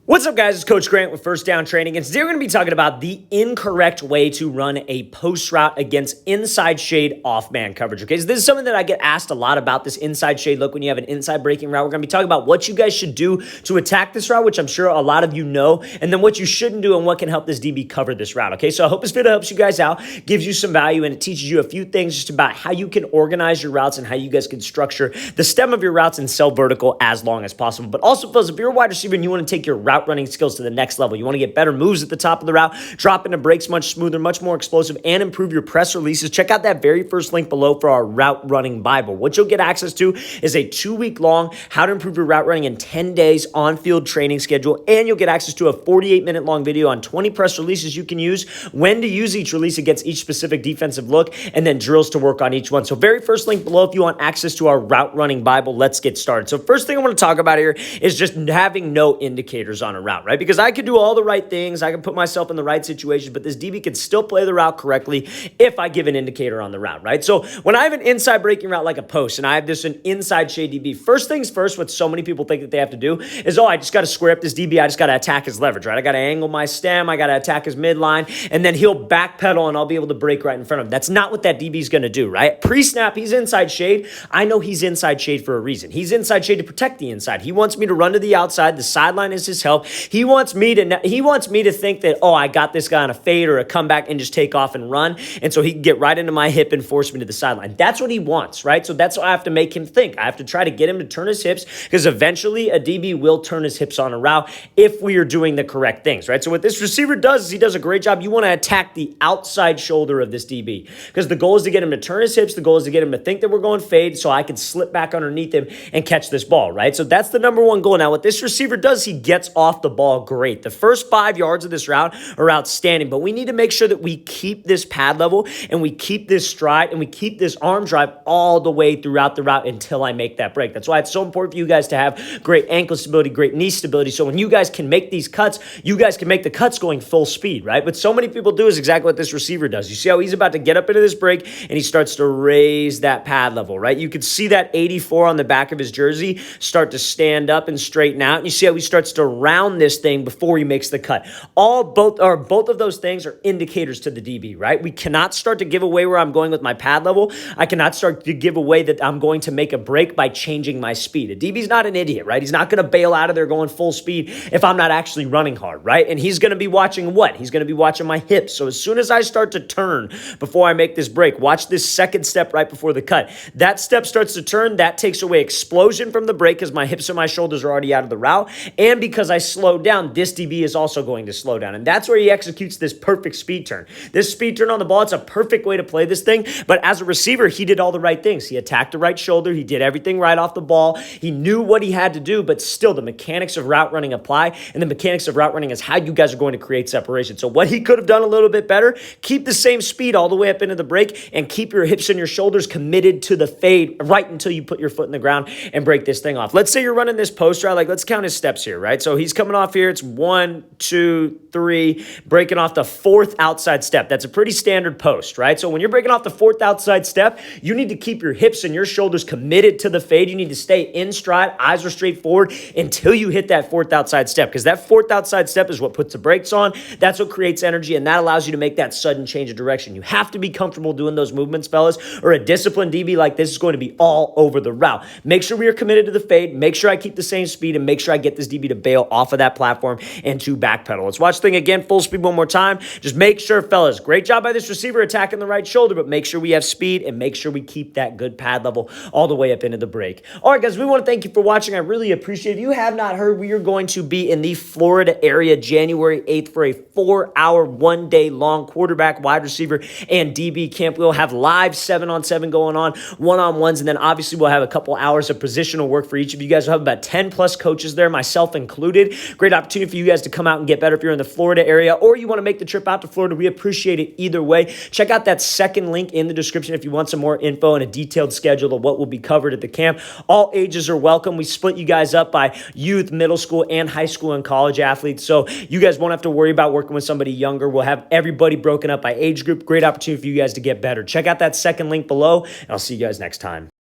What's up, guys? It's Coach Grant with First Down Training, and today we're going to be talking about the incorrect way to run a post route against inside shade off-man coverage, okay? So this is something that I get asked a lot about, this inside shade look when you have an inside breaking route. We're going to be talking about what you guys should do to attack this route, which I'm sure a lot of you know, and then what you shouldn't do and what can help this DB cover this route, okay? So I hope this video helps you guys out, gives you some value, and it teaches you a few things just about how you can organize your routes and how you guys can structure the stem of your routes and sell vertical as long as possible. But also, fellas, if you're a wide receiver and you want to take your route running skills to the next level, you want to get better moves at the top of the route, drop into breaks much smoother, much more explosive, and improve your press releases, check out that very first link below for our route running Bible. What you'll get access to is a 2-week long how to improve your route running in 10 days on-field training schedule, and you'll get access to a 48-minute long video on 20 press releases you can use, when to use each release against each specific defensive look, and then drills to work on each one. So very first link below if you want access to our route running Bible. Let's get started. So first thing I want to talk about here is just having no indicators on a route, right? Because I could do all the right things, I can put myself in the right situations, but this DB can still play the route correctly if I give an indicator on the route, right? So when I have an inside breaking route like a post and I have an inside shade DB, first things first, what so many people think that they have to do is, I just got to square up this DB, I just got to attack his leverage, right? I got to angle my stem, I got to attack his midline, and then he'll backpedal and I'll be able to break right in front of him. That's not what that DB is going to do, right? Pre-snap, he's inside shade. I know he's inside shade for a reason. He's inside shade to protect the inside. He wants me to run to the outside. The sideline is his help. He wants me to think that, I got this guy on a fade or a comeback and just take off and run. And so he can get right into my hip and force me to the sideline. That's what he wants, right? So that's what I have to make him think. I have to try to get him to turn his hips, because eventually a DB will turn his hips on a route if we are doing the correct things, right? So what this receiver does is he does a great job. You want to attack the outside shoulder of this DB, because the goal is to get him to turn his hips. The goal is to get him to think that we're going fade so I can slip back underneath him and catch this ball, right? So that's the number one goal. Now, what this receiver does, he gets off the ball great. The first 5 yards of this route are outstanding, but we need to make sure that we keep this pad level and we keep this stride and we keep this arm drive all the way throughout the route until I make that break. That's why it's so important for you guys to have great ankle stability, great knee stability, so when you guys can make these cuts, you guys can make the cuts going full speed, right? But so many people do is exactly what this receiver does. You see how he's about to get up into this break and he starts to raise that pad level, right? You can see that 84 on the back of his jersey start to stand up and straighten out, and you see how he starts to round this thing before he makes the cut. Both of those things are indicators to the DB, right? We cannot start to give away where I'm going with my pad level. I cannot start to give away that I'm going to make a break by changing my speed. A DB's not an idiot, right? He's not going to bail out of there going full speed if I'm not actually running hard, right? And he's going to be watching what? He's going to be watching my hips. So as soon as I start to turn before I make this break, watch this second step right before the cut. That step starts to turn. That takes away explosion from the break because my hips and my shoulders are already out of the route. And because I slowed down, this DB is also going to slow down. And that's where he executes this perfect speed turn. This speed turn on the ball, it's a perfect way to play this thing. But as a receiver, he did all the right things. He attacked the right shoulder. He did everything right off the ball. He knew what he had to do, but still the mechanics of route running apply. And the mechanics of route running is how you guys are going to create separation. So what he could have done a little bit better, keep the same speed all the way up into the break and keep your hips and your shoulders committed to the fade right until you put your foot in the ground and break this thing off. Let's say you're running this post route. Like, let's count his steps here, right? So he's coming off here. It's 1, 2, 3, breaking off the 4th outside step. That's a pretty standard post, right? So when you're breaking off the 4th outside step, you need to keep your hips and your shoulders committed to the fade. You need to stay in stride, eyes are straight forward until you hit that 4th outside step, because that 4th outside step is what puts the brakes on. That's what creates energy, and that allows you to make that sudden change of direction. You have to be comfortable doing those movements, fellas, or a disciplined DB like this is going to be all over the route. Make sure we are committed to the fade. Make sure I keep the same speed, and make sure I get this DB to bail off of that platform and to backpedal. Let's watch the thing again, full speed one more time. Just make sure, fellas, great job by this receiver attacking the right shoulder, but make sure we have speed and make sure we keep that good pad level all the way up into the break. All right, guys, we want to thank you for watching. I really appreciate it. If you have not heard, we are going to be in the Florida area January 8th for a 4-hour, 1-day long quarterback, wide receiver, and DB camp. We'll have live 7-on-7 going on, one-on-ones, and then obviously we'll have a couple hours of positional work for each of you guys. We'll have about 10 plus coaches there, myself included. Great opportunity for you guys to come out and get better if you're in the Florida area or you want to make the trip out to Florida. We appreciate it either way. Check out that second link in the description if you want some more info and a detailed schedule of what will be covered at the camp. All ages are welcome. We split you guys up by youth, middle school, and high school and college athletes. So you guys won't have to worry about working with somebody younger. We'll have everybody broken up by age group. Great opportunity for you guys to get better. Check out that second link below, and I'll see you guys next time.